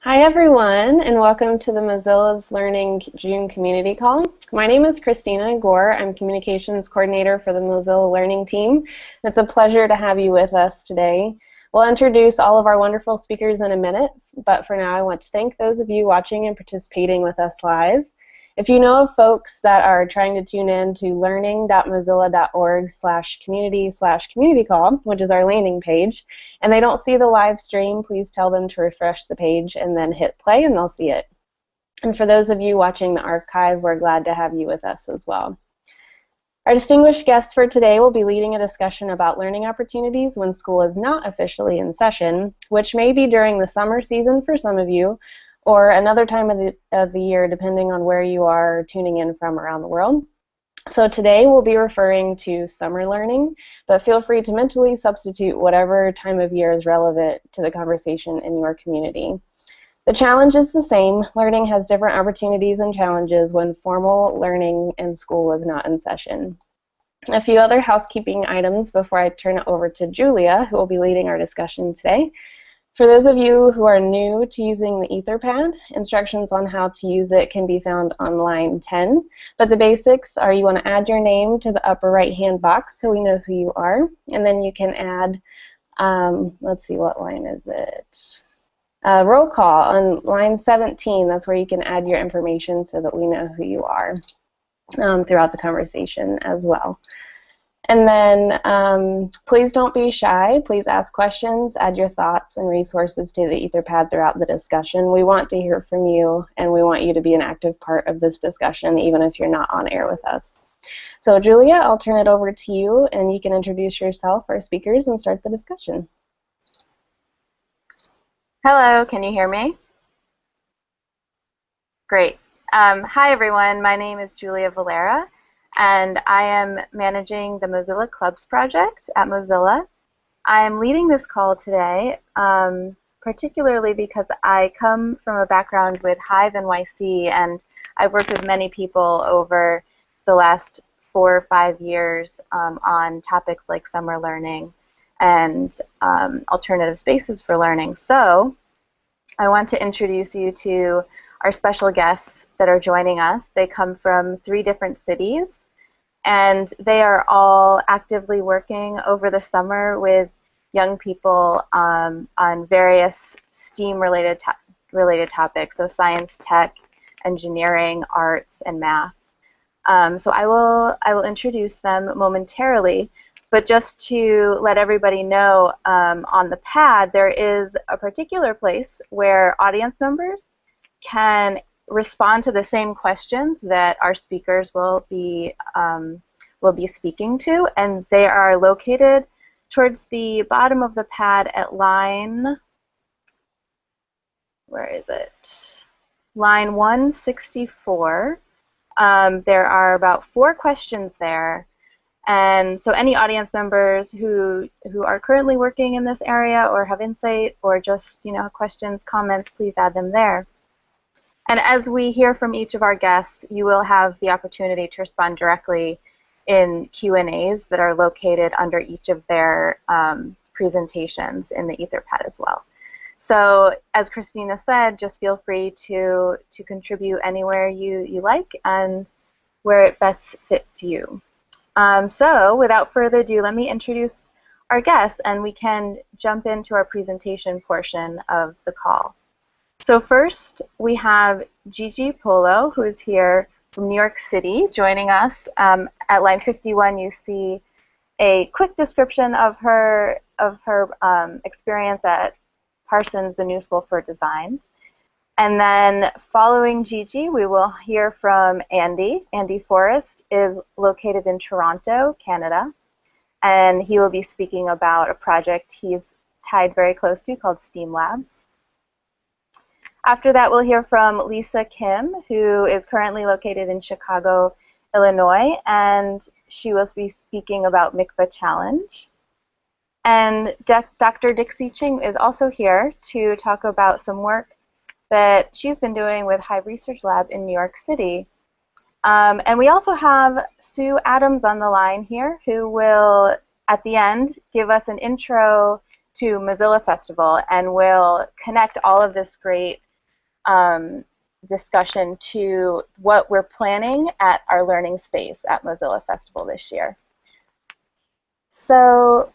Hi everyone, and welcome to the Mozilla's Learning June Community Call. My name is Christina Gore. I'm Communications Coordinator for the Mozilla Learning Team. It's a pleasure to have you with us today. We'll introduce all of our wonderful speakers in a minute, but for now I want to thank those of you watching and participating with us live. If you know of folks that are trying to tune in to learning.mozilla.org/community/community call, which is our landing page, and they don't see the live stream, please tell them to refresh the page and then hit play and they'll see it. And for those of you watching the archive, we're glad to have you with us as well. Our distinguished guest for today will be leading a discussion about learning opportunities when school is not officially in session, which may be during the summer season for some of you, or another time of the year depending on where you are tuning in from around the world. So today we'll be referring to summer learning, but feel free to mentally substitute whatever time of year is relevant to the conversation in your community. The challenge is the same. Learning has different opportunities and challenges when formal learning in school is not in session. A few other housekeeping items before I turn it over to Julia, who will be leading our discussion today. For those of you who are new to using the Etherpad, instructions on how to use it can be found on line 10. But the basics are you want to add your name to the upper right-hand box so we know who you are. And then you can add, let's see, what line is it? Roll call on line 17. That's where you can add your information so that we know who you are throughout the conversation as well. And then please don't be shy. Please ask questions, add your thoughts and resources to the Etherpad throughout the discussion. We want to hear from you, and we want you to be an active part of this discussion, even if you're not on air with us. So Julia, I'll turn it over to you, and you can introduce yourself, our speakers, and start the discussion. Hello, can you hear me? Great. Hi everyone, my name is Julia Valera, and I am managing the Mozilla Clubs project at Mozilla. I am leading this call today, particularly because I come from a background with Hive NYC, and I've worked with many people over the last 4 or 5 years on topics like summer learning and alternative spaces for learning. So I want to introduce you to our special guests that are joining us. They come from 3 different cities, and they are all actively working over the summer with young people on various STEAM-related topics, so science, tech, engineering, arts, and math. So I will introduce them momentarily, but just to let everybody know, on the pad there is a particular place where audience members can respond to the same questions that our speakers will be speaking to, and they are located towards the bottom of the pad at line, where is it? Line 164. There are about 4 questions there, and so any audience members who are currently working in this area or have insight or just questions, comments, please add them there. And as we hear from each of our guests, you will have the opportunity to respond directly in Q&As that are located under each of their presentations in the Etherpad as well. So as Christina said, just feel free to contribute anywhere you like and where it best fits you. So without further ado, let me introduce our guests, and we can jump into our presentation portion of the call. So first, we have Gigi Polo, who is here from New York City, joining us. At line 51, you see a quick description of her experience at Parsons, the New School for Design. And then following Gigi, we will hear from Andy. Andy Forrest is located in Toronto, Canada, and he will be speaking about a project he's tied very close to called STEAM Labs. After that, we'll hear from Lisa Kim, who is currently located in Chicago, Illinois, and she will be speaking about mikva Challenge. And Dr. Dixie Ching is also here to talk about some work that she's been doing with Hive Research Lab in New York City. And we also have Sue Adams on the line here, who will, at the end, give us an intro to Mozilla Festival, and will connect all of this great discussion to what we're planning at our learning space at Mozilla Festival this year. So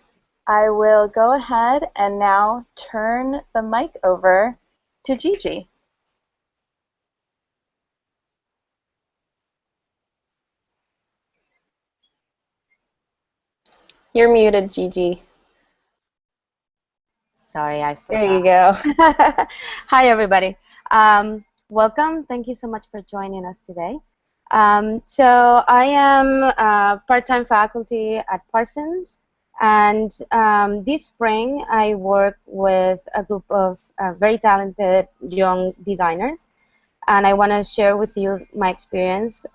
I will go ahead and now turn the mic over to Gigi. You're muted, Gigi. Sorry, I forgot. There you go. Hi, everybody. Welcome. Thank you so much for joining us today. So I am part-time faculty at Parsons, and this spring I work with a group of very talented young designers, and I want to share with you my experience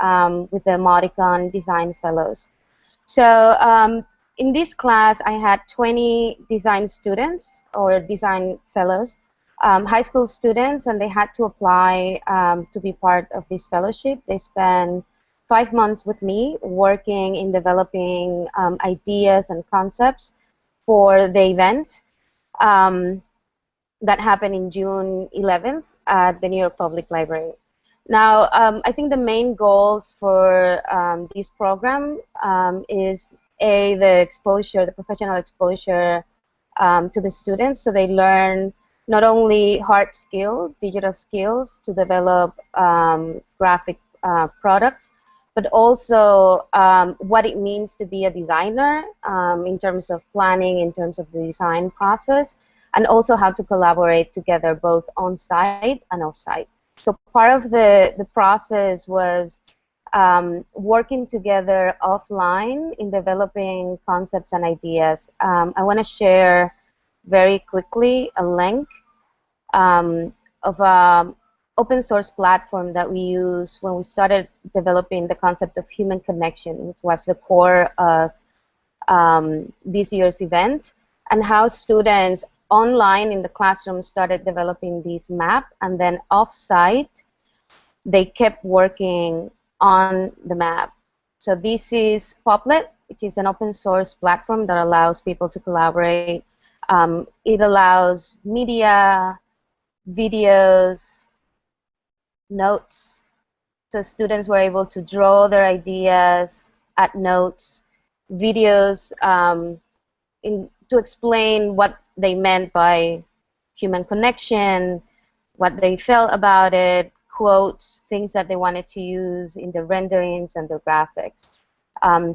with the Emoticon Design Fellows. So in this class, I had 20 design students or design fellows, high school students, and they had to apply to be part of this fellowship. They spent 5 months with me working in developing ideas and concepts for the event that happened in June 11th at the New York Public Library. Now, I think the main goals for this program is the exposure, the professional exposure to the students, so they learn not only hard skills, digital skills to develop graphic products, but also what it means to be a designer in terms of planning, in terms of the design process, and also how to collaborate together both on-site and off-site. So part of the process was working together offline in developing concepts and ideas. I want to share very quickly a link of an open source platform that we used when we started developing the concept of human connection, which was the core of this year's event, and how students online in the classroom started developing this map, and then off-site they kept working on the map. So this is Poplet, which is an open source platform that allows people to collaborate. It allows media, videos, notes. So students were able to draw their ideas, add notes, videos to explain what they meant by human connection, what they felt about it, quotes, things that they wanted to use in the renderings and the graphics.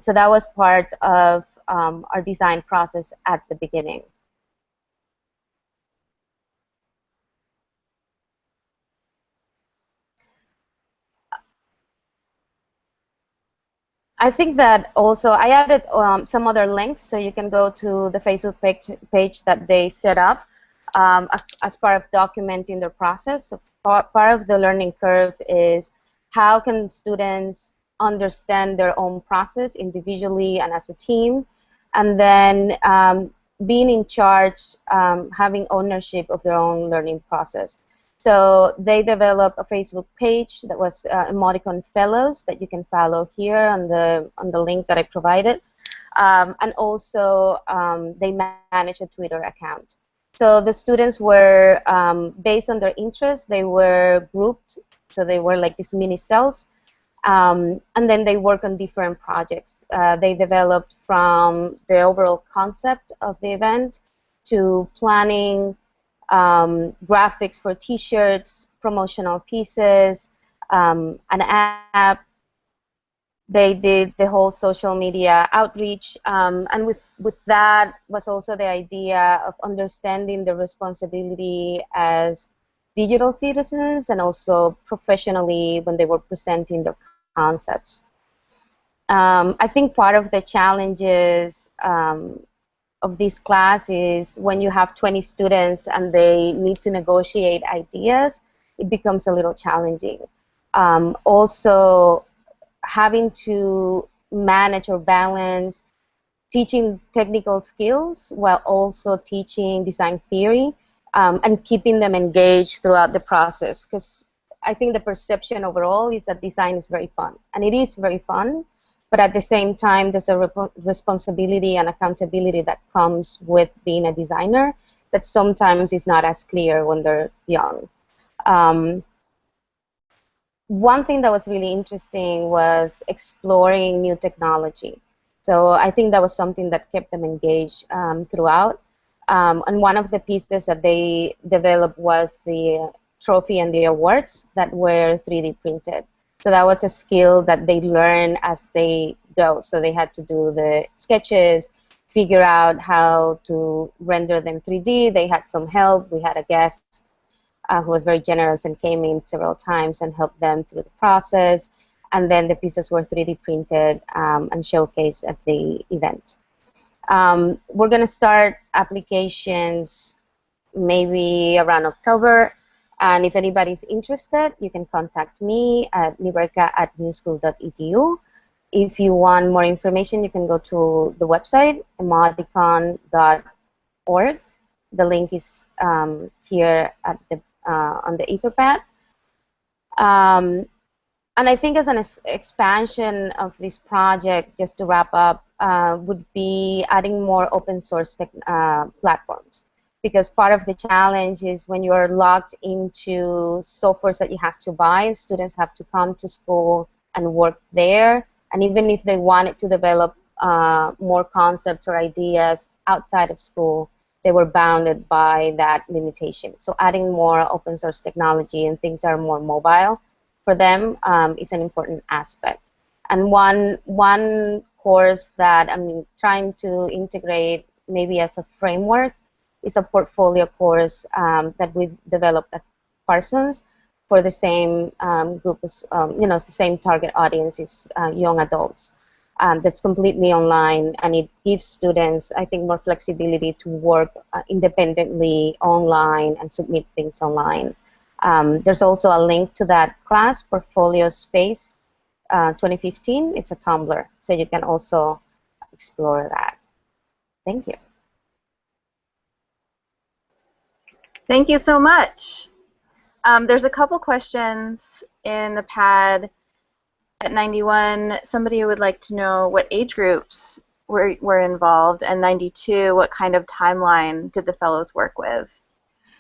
So that was part of our design process at the beginning. I think that also I added some other links, so you can go to the Facebook page that they set up as part of documenting their process. So part of the learning curve is how can students understand their own process individually and as a team, and then being in charge, having ownership of their own learning process. So they developed a Facebook page that was Emoticon Fellows that you can follow here on the link that I provided, and also they manage a Twitter account. So the students were, based on their interests, they were grouped, so they were like these mini cells, and then they work on different projects. They developed from the overall concept of the event to planning, graphics for T-shirts, promotional pieces, an app. They did the whole social media outreach, and with that was also the idea of understanding the responsibility as digital citizens and also professionally when they were presenting their concepts. I think part of the challenges of this class is when you have 20 students and they need to negotiate ideas, it becomes a little challenging. Also, having to manage or balance teaching technical skills while also teaching design theory and keeping them engaged throughout the process, because I think the perception overall is that design is very fun, and it is very fun, but at the same time there's a responsibility and accountability that comes with being a designer that sometimes is not as clear when they're young. one thing that was really interesting was exploring new technology. So I think that was something that kept them engaged throughout. And one of the pieces that they developed was the trophy and the awards that were 3D printed. So that was a skill that they learn as they go. So they had to do the sketches, figure out how to render them 3D. They had some help. We had a guest who was very generous and came in several times and helped them through the process. And then the pieces were 3D printed and showcased at the event. We're going to start applications maybe around October. And if anybody's interested, you can contact me at niberka@newschool.edu. If you want more information, you can go to the website, emodicon.org. The link is here at the on the Etherpad. And I think as an expansion of this project, just to wrap up, would be adding more open source platforms. Because part of the challenge is when you are locked into softwares that you have to buy, students have to come to school and work there. And even if they wanted to develop more concepts or ideas outside of school, they were bounded by that limitation. So adding more open source technology and things that are more mobile for them is an important aspect. And one course that I'm trying to integrate maybe as a framework is a portfolio course that we developed at Parsons for the same group as, the same target audience is young adults. That's completely online, and it gives students, I think, more flexibility to work independently online and submit things online. There's also a link to that class, Portfolio Space 2015. It's a Tumblr, so you can also explore that. Thank you. Thank you so much. There's a couple questions in the pad. At 91, somebody would like to know what age groups were involved, and 92, what kind of timeline did the fellows work with?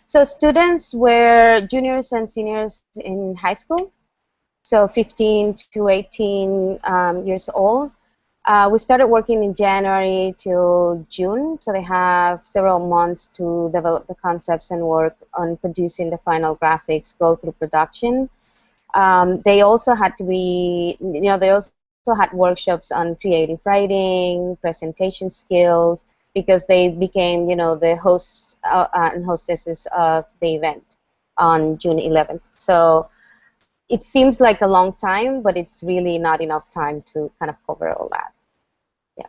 So students were juniors and seniors in high school, so 15 to 18 years old. We started working in January till June, so they have several months to develop the concepts and work on producing the final graphics, go through production. They also had to be, they also had workshops on creative writing, presentation skills, because they became, the hosts and hostesses of the event on June 11th. So it seems like a long time, but it's really not enough time to kind of cover all that. Yeah.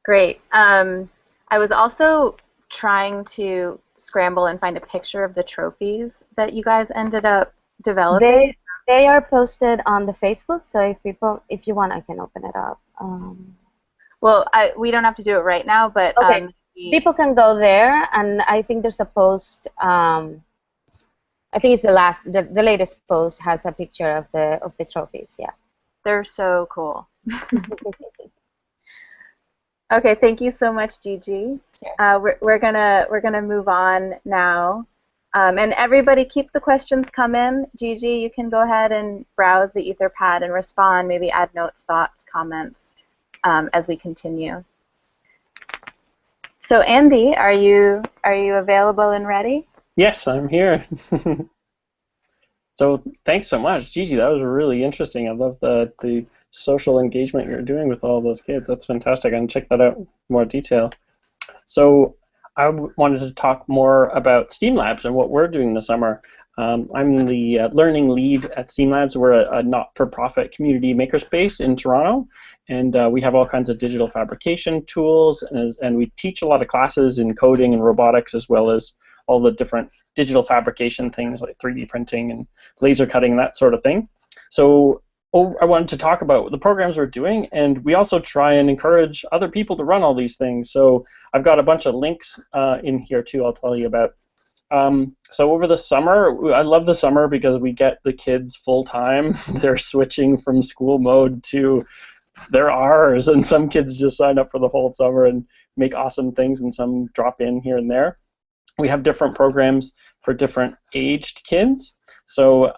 Great. I was also trying to scramble and find a picture of the trophies that you guys ended up developing. They are posted on the Facebook, so if you want, I can open it up. Well, we don't have to do it right now, but okay. People can go there, and I think there's a post. I think it's the latest post has a picture of the trophies. Yeah, they're so cool. Okay, thank you so much, Gigi. Sure. We're gonna move on now, and everybody keep the questions coming. Gigi, you can go ahead and browse the Etherpad and respond. Maybe add notes, thoughts, comments as we continue. So Andy, are you available and ready? Yes, I'm here. So thanks so much, Gigi. That was really interesting. I love the social engagement you're doing with all those kids. That's fantastic. I'm gonna check that out in more detail. So I wanted to talk more about STEAM Labs and what we're doing this summer. I'm the learning lead at STEAM Labs. We're a not-for-profit community makerspace in Toronto, and we have all kinds of digital fabrication tools, and we teach a lot of classes in coding and robotics, as well as all the different digital fabrication things like 3D printing and laser cutting, that sort of thing. So I wanted to talk about the programs we're doing, and we also try and encourage other people to run all these things. So I've got a bunch of links in here too I'll tell you about. So over the summer, I love the summer because we get the kids full-time. They're switching from school mode to they're ours, and some kids just sign up for the whole summer and make awesome things, and some drop in here and there. we have different programs for different aged kids. So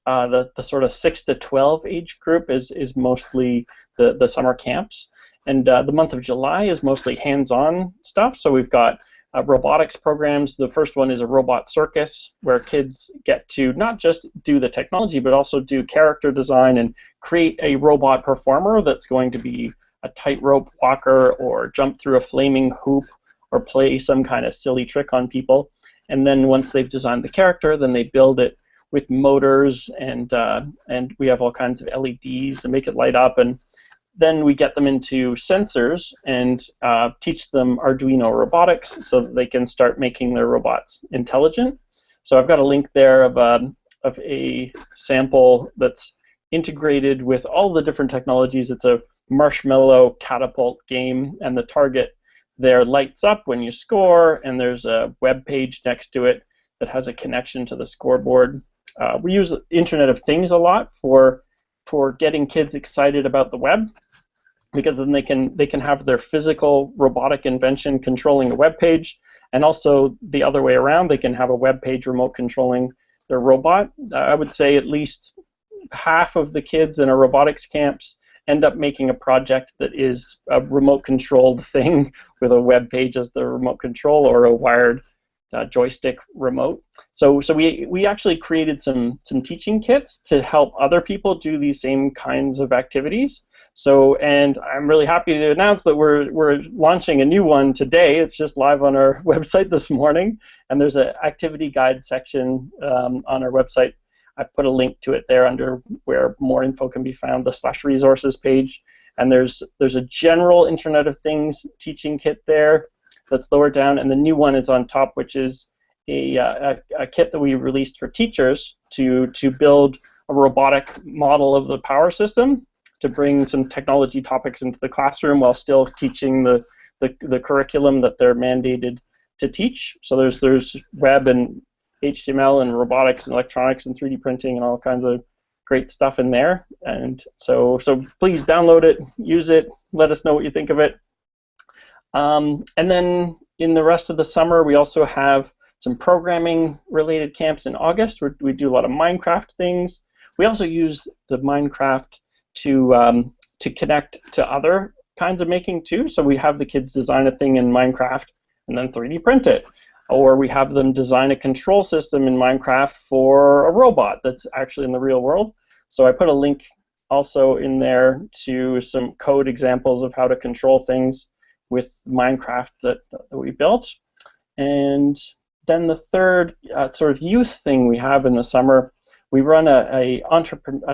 the sort of 6 to 12 age group is mostly the summer camps. And the month of July is mostly hands-on stuff. So we've got robotics programs. The first one is a robot circus, where kids get to not just do the technology, but also do character design and create a robot performer that's going to be a tightrope walker or jump through a flaming hoop or play some kind of silly trick on people. And then once they've designed the character, then they build it with motors, and we have all kinds of LEDs to make it light up. And then we get them into sensors and teach them Arduino robotics so that they can start making their robots intelligent. So I've got a link there of a sample that's integrated with all the different technologies. It's a marshmallow catapult game, and the target there lights up when you score, and there's a web page next to it that has a connection to the scoreboard. We use Internet of Things a lot for getting kids excited about the web, because then they can have their physical robotic invention controlling a web page, and also the other way around, they can have a web page remote controlling their robot. I would say at least half of the kids in our robotics camps end up making a project that is a remote controlled thing with a web page as the remote control, or a wired joystick remote. So we actually created some teaching kits to help other people do these same kinds of activities. So, and I'm really happy to announce that we're launching a new one today. It's just live on our website this morning, and there's an activity guide section on our website. I put a link to it there under where more info can be found, the /resources page. And there's a general Internet of Things teaching kit there that's lower down, and the new one is on top, which is a kit that we released for teachers to build a robotic model of the power system, to bring some technology topics into the classroom while still teaching the curriculum that they're mandated to teach. So there's web and HTML and robotics and electronics and 3D printing and all kinds of great stuff in there. And so please download it, use it, let us know what you think of it. And then in the rest of the summer, we also have some programming related camps in August where we do a lot of Minecraft things. We also use the Minecraft to connect to other kinds of making too. So we have the kids design a thing in Minecraft and then 3D print it. Or we have them design a control system in Minecraft for a robot that's actually in the real world. So I put a link also in there to some code examples of how to control things with Minecraft that we built. And then the third sort of youth thing we have in the summer, we run a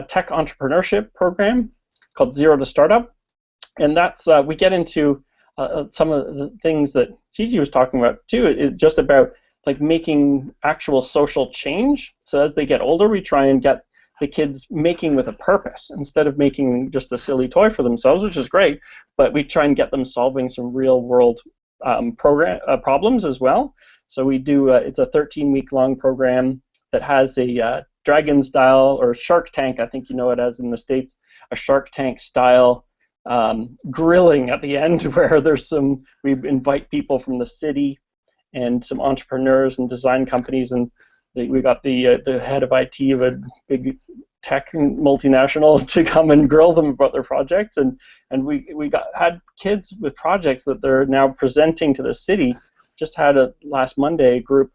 tech entrepreneurship program called Zero to Startup. And that's, we get into some of the things that Gigi was talking about too. It's just about like making actual social change. So as they get older, we try and get the kids making with a purpose instead of making just a silly toy for themselves, which is great. But we try and get them solving some real world problems as well. So we do. It's a 13-week-long program that has a Dragon style, or Shark Tank, I think you know it as in the States, a Shark Tank style grilling at the end, where we invite people from the city and some entrepreneurs and design companies, and we got the head of IT of a big tech multinational to come and grill them about their projects, and we had kids with projects that they're now presenting to the city. Just had last Monday a group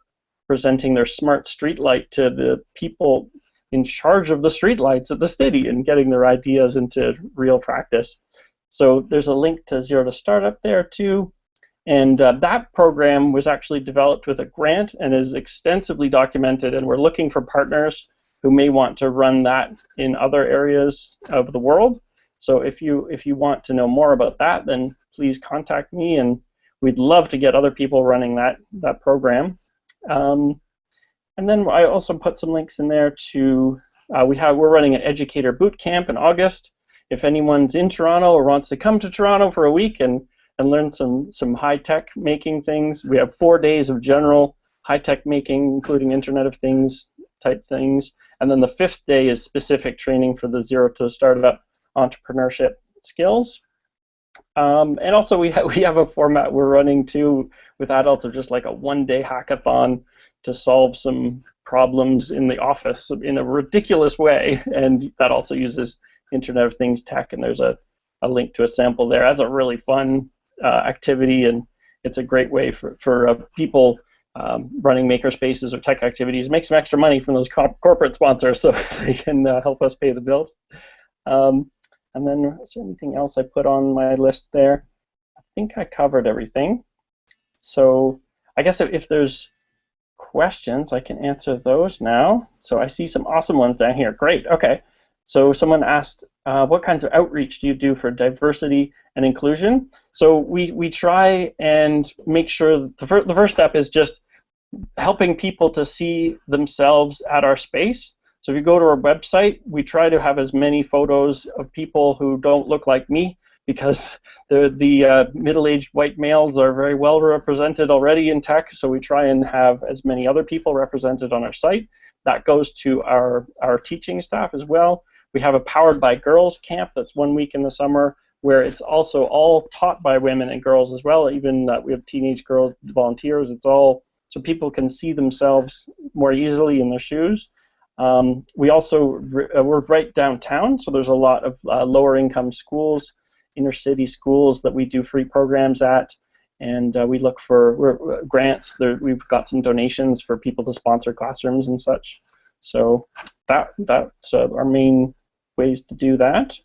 presenting their smart street light to the people in charge of the street lights at the city and getting their ideas into real practice. So there's a link to Zero to Startup there too. And that program was actually developed with a grant and is extensively documented, and we're looking for partners who may want to run that in other areas of the world. So if you want to know more about that, then please contact me, and we'd love to get other people running that program. And then I also put some links in there to, we're running an educator boot camp in August. If anyone's in Toronto or wants to come to Toronto for a week and learn some high-tech making things, we have 4 days of general high-tech making, including Internet of Things type things. And then the 5th day is specific training for the Zero to Startup entrepreneurship skills. And also we have a format we're running too with adults of just like a one-day hackathon to solve some problems in the office in a ridiculous way, and that also uses Internet of Things tech, and there's a link to a sample there. That's a really fun activity, and it's a great way for people running makerspaces or tech activities make some extra money from those corporate sponsors so they can help us pay the bills. And then is there anything else I put on my list there? I think I covered everything. So I guess if there's questions, I can answer those now. So I see some awesome ones down here. Great, okay. So someone asked, what kinds of outreach do you do for diversity and inclusion? So we try and make sure the first step is just helping people to see themselves at our space. So if you go to our website, we try to have as many photos of people who don't look like me, because the middle-aged white males are very well represented already in tech, so we try and have as many other people represented on our site. That goes to our teaching staff as well. We have a Powered by Girls camp that's 1 week in the summer, where it's also all taught by women and girls as well. Even we have teenage girls volunteers. It's all so people can see themselves more easily in their shoes. We also, we're right downtown, so there's a lot of lower income schools, inner city schools that we do free programs at, and we look for grants. We've got some donations for people to sponsor classrooms and such. So that's our main ways to do that.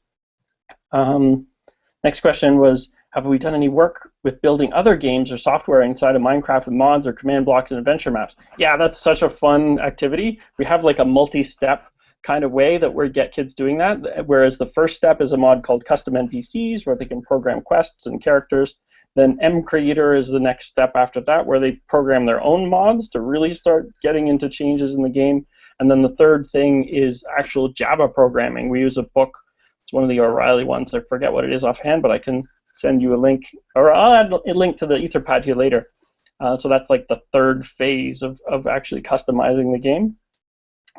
Next question was, have we done any work with building other games or software inside of Minecraft with mods or command blocks and adventure maps? Yeah, that's such a fun activity. We have like a multi-step kind of way that we get kids doing that, whereas the first step is a mod called Custom NPCs, where they can program quests and characters. Then mCreator is the next step after that, where they program their own mods to really start getting into changes in the game. And then the third thing is actual Java programming. We use a book. It's one of the O'Reilly ones. I forget what it is offhand, but I can send you a link, or I'll add a link to the Etherpad here later. So that's like the third phase of actually customizing the game.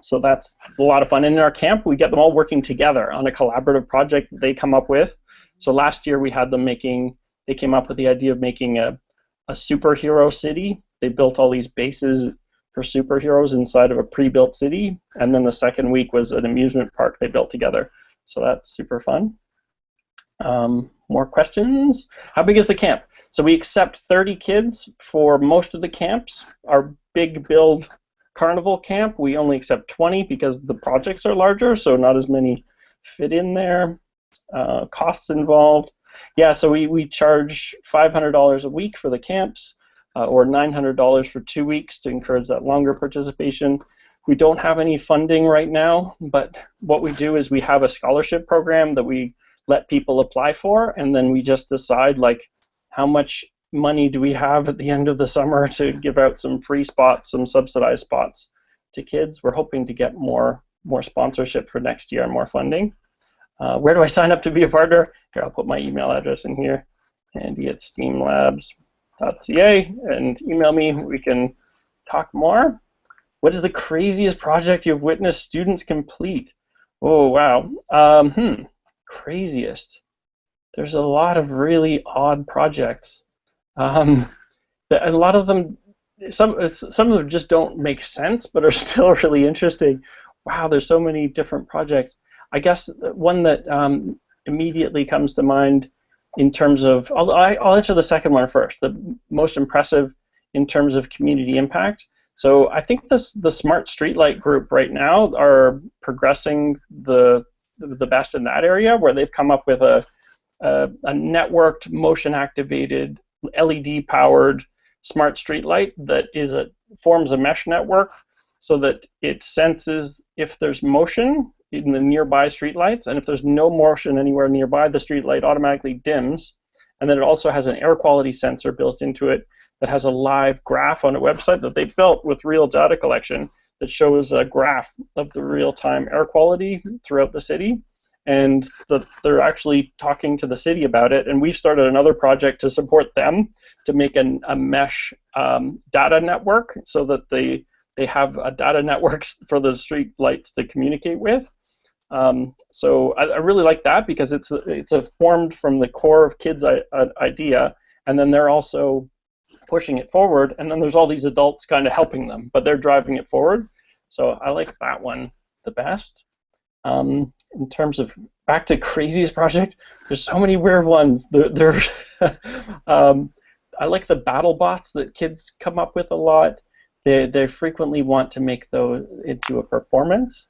So that's a lot of fun. And in our camp, we get them all working together on a collaborative project that they come up with. So last year we had them they came up with the idea of making a superhero city. They built all these bases for superheroes inside of a pre-built city. And then the second week was an amusement park they built together. So that's super fun. More questions? How big is the camp? So we accept 30 kids for most of the camps. Our big build carnival camp, we only accept 20 because the projects are larger, so not as many fit in there. Costs involved. Yeah, so we charge $500 a week for the camps, or $900 for 2 weeks to encourage that longer participation. We don't have any funding right now, but what we do is we have a scholarship program that we let people apply for, and then we just decide like how much money do we have at the end of the summer to give out some free spots, some subsidized spots to kids. We're hoping to get more sponsorship for next year and more funding. Where do I sign up to be a partner? Here, I'll put my email address in here, andy@steamlabs.ca, and email me. We can talk more. What is the craziest project you've witnessed students complete? Oh, wow. Craziest. There's a lot of really odd projects. A lot of them, some of them just don't make sense, but are still really interesting. Wow, there's so many different projects. I guess one that immediately comes to mind in terms of, I'll answer the second one first. The most impressive in terms of community impact. So I think the Smart Streetlight group right now are progressing the best in that area, where they've come up with a networked, motion-activated, LED-powered smart streetlight that forms a mesh network, so that it senses if there's motion in the nearby streetlights, and if there's no motion anywhere nearby, the streetlight automatically dims. And then it also has an air quality sensor built into it that has a live graph on a website that they built with real data collection that shows a graph of the real-time air quality throughout the city. And they're actually talking to the city about it. And we've started another project to support them to make a mesh data network, so that they have a data network for the street lights to communicate with. So I really like that because it's a formed from the core of kids' idea, and then they're also pushing it forward, and then there's all these adults kind of helping them, but they're driving it forward. So I like that one the best. In terms of back to craziest project, there's so many weird ones. I like the battle bots that kids come up with a lot. They frequently want to make those into a performance.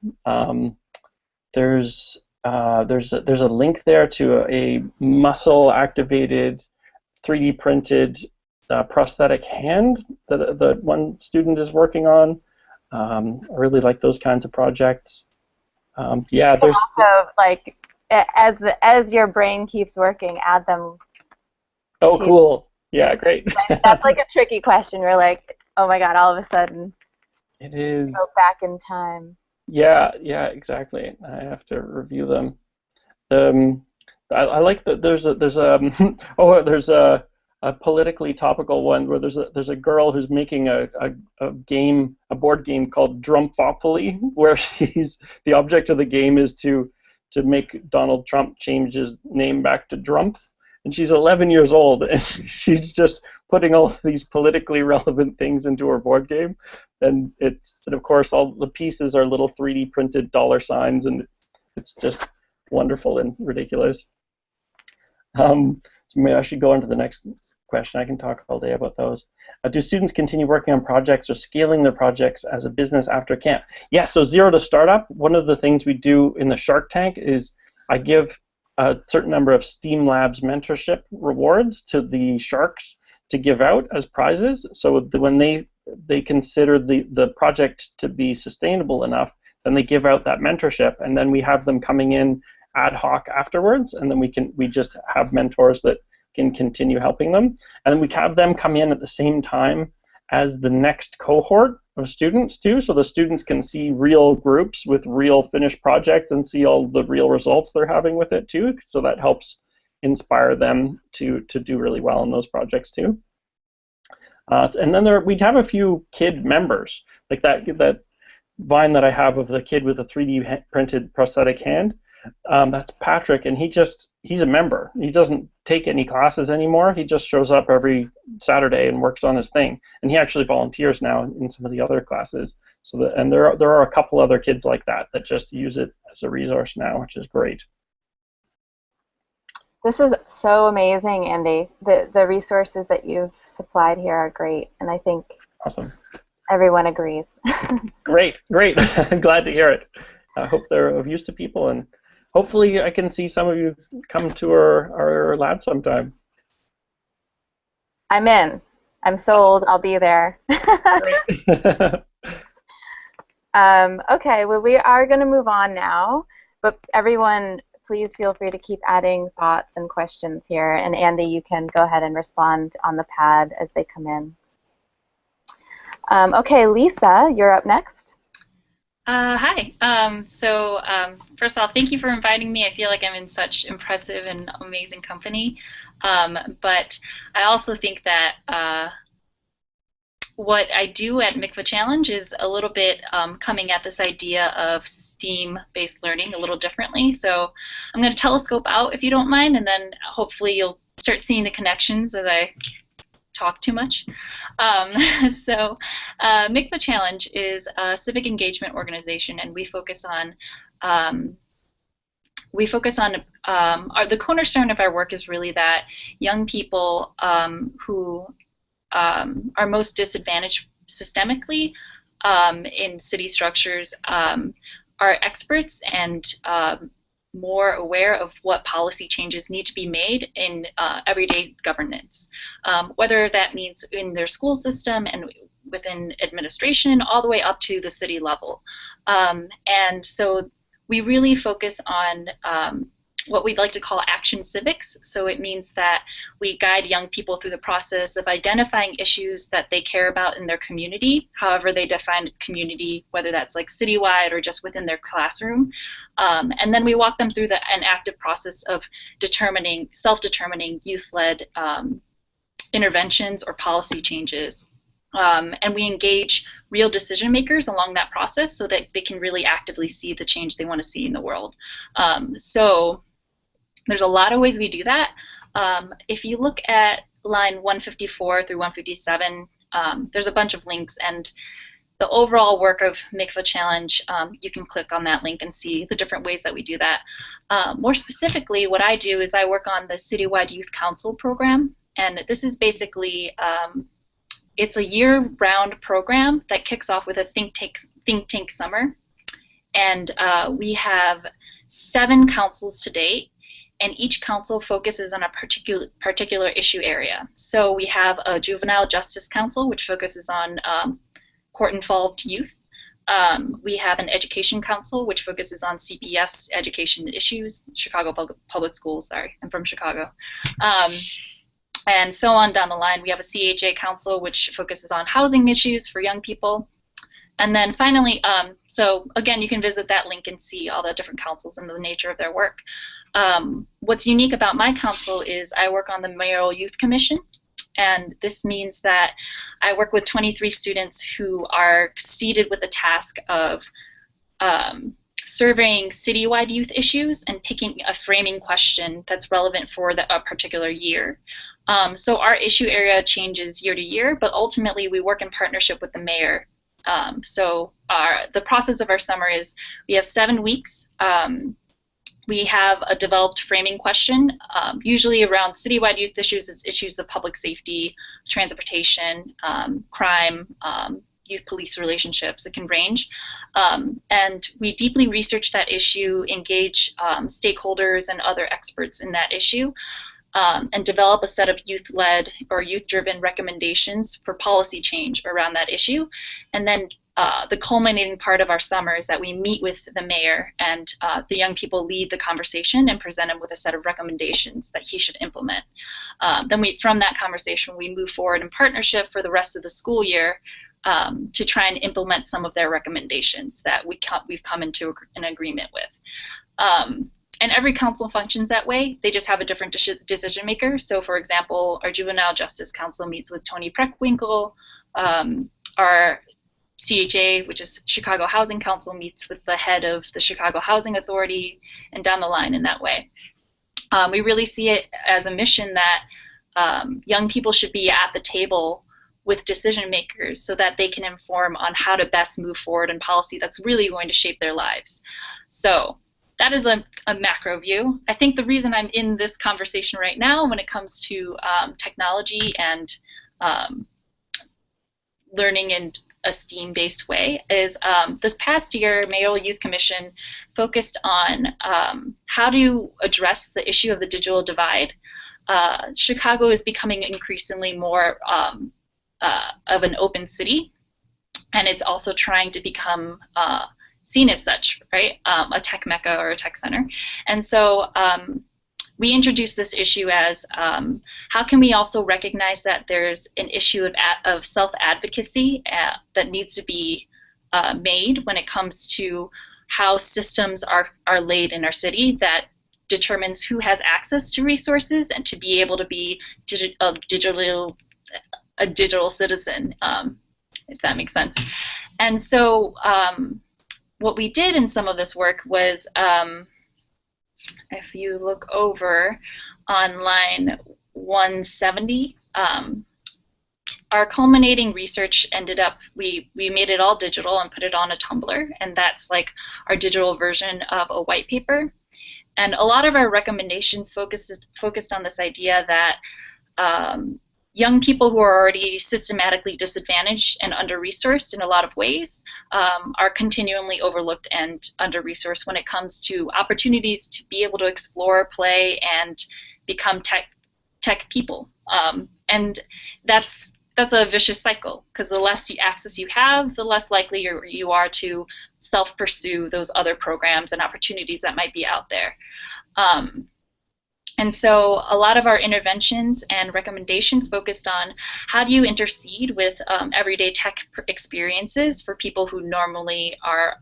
There's a link there to a muscle activated 3D printed prosthetic hand that one student is working on. I really like those kinds of projects. Yeah, there's also like as your brain keeps working, add them. Oh, cool. Yeah, great. That's like a tricky question. You're like, oh my god, all of a sudden. It is. Go back in time. Yeah, exactly. I have to review them. I like that. There's a politically topical one where there's a girl who's making a board game called Drumpfopoli, where the object of the game is to make Donald Trump change his name back to Drumpf, and she's 11 years old, and she's just putting all of these politically relevant things into her board game, and of course all the pieces are little 3D printed dollar signs, and it's just wonderful and ridiculous. Maybe I should go on to the next question. I can talk all day about those. Do students continue working on projects or scaling their projects as a business after camp? Yeah, so Zero to Startup, one of the things we do in the Shark Tank is I give a certain number of STEAM Labs mentorship rewards to the sharks to give out as prizes. So when they consider the project to be sustainable enough, then they give out that mentorship, and then we have them coming in ad hoc afterwards, and then we just have mentors that can continue helping them, and then we have them come in at the same time as the next cohort of students too, so the students can see real groups with real finished projects and see all the real results they're having with it too, so that helps inspire them to do really well in those projects too. And then we'd have a few kid members, like that vine that I have of the kid with a 3D printed prosthetic hand. That's Patrick, and he's a member. He doesn't take any classes anymore. He just shows up every Saturday and works on his thing. And he actually volunteers now in some of the other classes. And there are a couple other kids like that just use it as a resource now, which is great. This is so amazing, Andy. The resources that you've supplied here are great, and I think awesome. Everyone agrees. Great. I'm glad to hear it. I hope they're of use to people, and hopefully I can see some of you come to our lab sometime. I'm in. I'm sold. I'll be there. Great. Okay, well, we are going to move on now, but everyone, please feel free to keep adding thoughts and questions here, and Andy, you can go ahead and respond on the pad as they come in. Okay, Lisa, you're up next. Hi. First off, thank you for inviting me. I feel like I'm in such impressive and amazing company. But I also think that what I do at mikva Challenge is a little bit coming at this idea of STEAM-based learning a little differently. So I'm going to telescope out, if you don't mind, and then hopefully you'll start seeing the connections as I talk too much. mikva Challenge is a civic engagement organization, and we focus on the cornerstone of our work is really that young people who are most disadvantaged systemically in city structures are experts and more aware of what policy changes need to be made in everyday governance, whether that means in their school system and within administration all the way up to the city level. And so we really focus on what we'd like to call action civics. So it means that we guide young people through the process of identifying issues that they care about in their community, however they define community, whether that's like citywide or just within their classroom. And then we walk them through an active process of self-determining youth-led interventions or policy changes And we engage real decision makers along that process so that they can really actively see the change they want to see in the world. So there's a lot of ways we do that. If you look at line 154 through 157, there's a bunch of links, and the overall work of MICFA Challenge, you can click on that link and see the different ways that we do that. More specifically, what I do is I work on the Citywide Youth Council program, and this is basically it's a year-round program that kicks off with a think tank summer, and we have 7 councils to date, and each council focuses on a particular issue area. So we have a Juvenile Justice Council, which focuses on court-involved youth. We have an Education Council, which focuses on CPS education issues, Chicago Public Schools, sorry, I'm from Chicago. And so on down the line. We have a CHA Council, which focuses on housing issues for young people. And then finally, so again, you can visit that link and see all the different councils and the nature of their work. What's unique about my council is I work on the Mayoral Youth Commission, and this means that I work with 23 students who are seated with the task of surveying citywide youth issues and picking a framing question that's relevant for a particular year. So our issue area changes year to year, but ultimately we work in partnership with the mayor. So the process of our summer is we have 7 weeks. We have a developed framing question, usually around citywide youth issues, as issues of public safety, transportation, crime, youth-police relationships. It can range. And we deeply research that issue, engage stakeholders and other experts in that issue, and develop a set of youth-led or youth-driven recommendations for policy change around that issue. And then the culminating part of our summer is that we meet with the mayor, and the young people lead the conversation and present him with a set of recommendations that he should implement. Then from that conversation, we move forward in partnership for the rest of the school year to try and implement some of their recommendations that we've come into an agreement with. And every council functions that way. They just have a different decision maker. So for example, our Juvenile Justice Council meets with Tony Preckwinkle. Our CHA, which is Chicago Housing Council, meets with the head of the Chicago Housing Authority, and down the line in that way. We really see it as a mission that young people should be at the table with decision makers so that they can inform on how to best move forward in policy that's really going to shape their lives. So that is a macro view. I think the reason I'm in this conversation right now when it comes to technology and learning in a STEAM-based way is this past year, Mayoral Youth Commission focused on how to address the issue of the digital divide. Chicago is becoming increasingly more of an open city, and it's also trying to become seen as such, right? A tech mecca or a tech center. And so we introduced this issue as how can we also recognize that there's an issue of self-advocacy that needs to be made when it comes to how systems are laid in our city that determines who has access to resources and to be able to be a digital citizen, if that makes sense. And so what we did in some of this work was, if you look over on line 170, our culminating research ended up, we made it all digital and put it on a Tumblr, and that's like our digital version of a white paper. And a lot of our recommendations focused on this idea that young people who are already systematically disadvantaged and under-resourced in a lot of ways are continually overlooked and under-resourced when it comes to opportunities to be able to explore, play, and become tech people. And that's a vicious cycle, because the less access you have, the less likely you are to self-pursue those other programs and opportunities that might be out there. And so a lot of our interventions and recommendations focused on how do you intercede with everyday tech experiences for people who normally are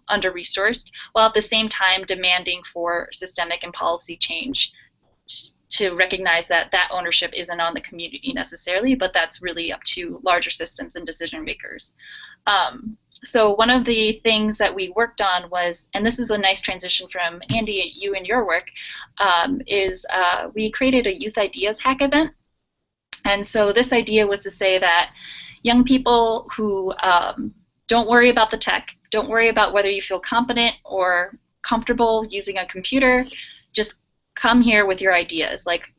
under-resourced, while at the same time demanding for systemic and policy change to recognize that that ownership isn't on the community necessarily, but that's really up to larger systems and decision makers. So one of the things that we worked on was, and this is a nice transition from Andy, you and your work, is we created a Youth Ideas Hack event. And so this idea was to say that young people who don't worry about the tech, don't worry about whether you feel competent or comfortable using a computer, just come here with your ideas. Like,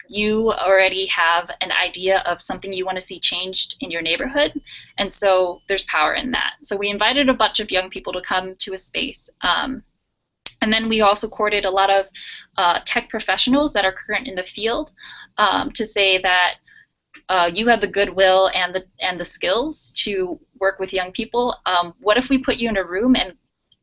you already have an idea of something you want to see changed in your neighborhood, and so there's power in that. So we invited a bunch of young people to come to a space, and then we also courted a lot of tech professionals that are current in the field to say that you have the goodwill and the skills to work with young people. What if we put you in a room and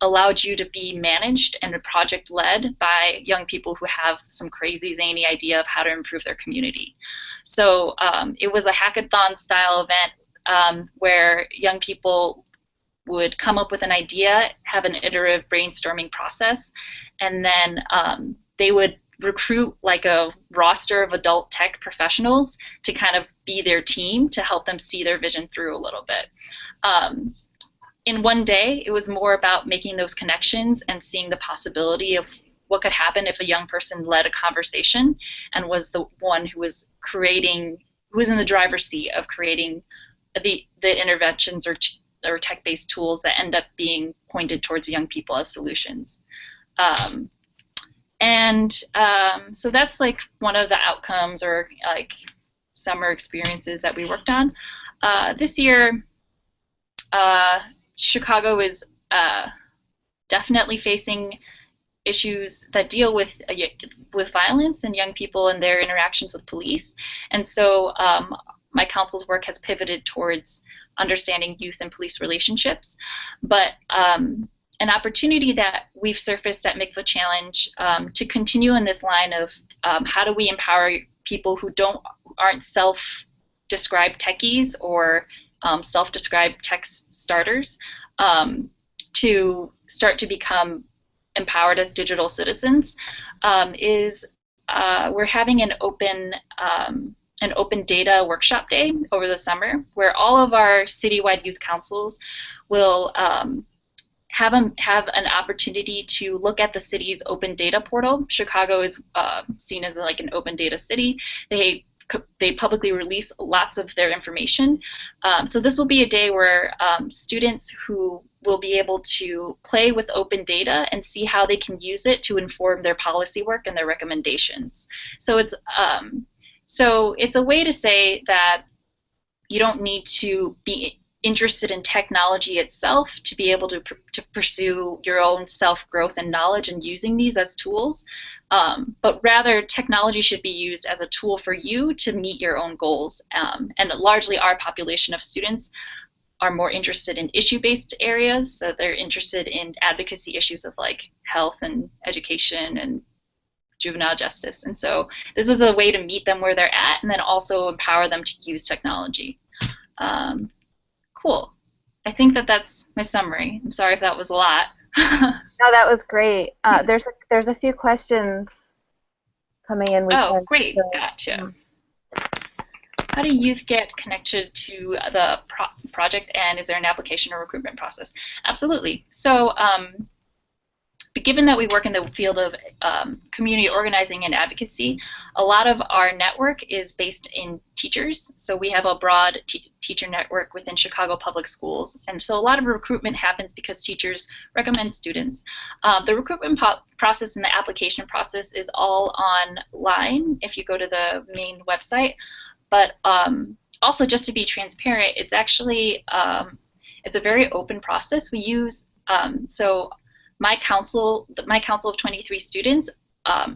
allowed you to be managed and a project led by young people who have some crazy zany idea of how to improve their community? So it was a hackathon style event where young people would come up with an idea, have an iterative brainstorming process, and then they would recruit like a roster of adult tech professionals to kind of be their team to help them see their vision through a little bit. In one day, it was more about making those connections and seeing the possibility of what could happen if a young person led a conversation and was the one who was creating, who was in the driver's seat of creating the interventions or tech-based tools that end up being pointed towards young people as solutions. So that's like one of the outcomes or like summer experiences that we worked on. This year, Chicago is definitely facing issues that deal with violence and young people and their interactions with police. And so my council's work has pivoted towards understanding youth and police relationships. But an opportunity that we've surfaced at MICVA Challenge to continue in this line of how do we empower people who aren't self-described techies or self-described tech starters to start to become empowered as digital citizens is we're having an open data workshop day over the summer where all of our citywide youth councils will have an opportunity to look at the city's open data portal. Chicago is seen as like an open data city. They publicly release lots of their information. So this will be a day where students who will be able to play with open data and see how they can use it to inform their policy work and their recommendations. So it's a way to say that you don't need to be interested in technology itself to be able to pursue your own self-growth and knowledge and using these as tools, but rather technology should be used as a tool for you to meet your own goals. And largely our population of students are more interested in issue-based areas, so they're interested in advocacy issues of like health and education and juvenile justice. And so this is a way to meet them where they're at and then also empower them to use technology. Cool. I think that's my summary. I'm sorry if that was a lot. No, that was great. There's a few questions coming in. Great. Gotcha. How do youth get connected to the project, and is there an application or recruitment process? Absolutely. So given that we work in the field of community organizing and advocacy, a lot of our network is based in teachers. So we have a broad teacher network within Chicago Public Schools. And so a lot of recruitment happens because teachers recommend students. The recruitment process and the application process is all online if you go to the main website. But also, just to be transparent, it's actually it's a very open process. We use my council of 23 students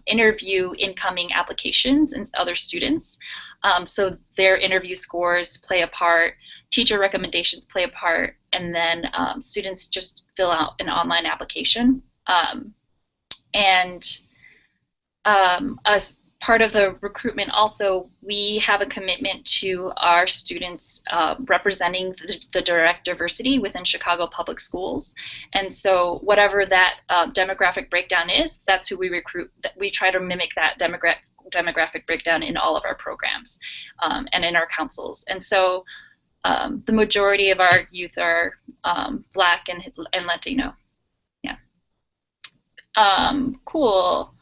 interview incoming applications and other students. So their interview scores play a part, teacher recommendations play a part, and then students just fill out an online application. As part of the recruitment also, we have a commitment to our students representing the direct diversity within Chicago Public Schools. And so whatever that demographic breakdown is, that's who we recruit. We try to mimic that demographic breakdown in all of our programs and in our councils. And so the majority of our youth are Black and Latino. Yeah. Cool.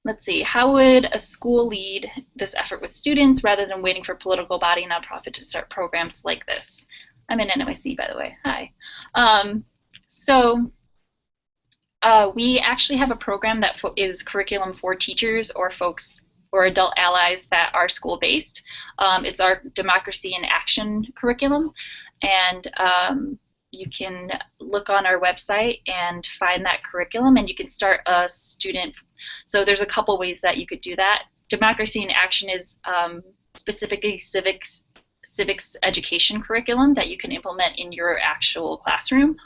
Let's see. How would a school lead this effort with students rather than waiting for political body and nonprofit to start programs like this? I'm in NYC, by the way. Hi. We actually have a program that is curriculum for teachers or folks or adult allies that are school-based. It's our Democracy in Action curriculum, and you can look on our website and find that curriculum, and you can start a student. So there's a couple ways that you could do that. Democracy in Action is specifically civics education curriculum that you can implement in your actual classroom.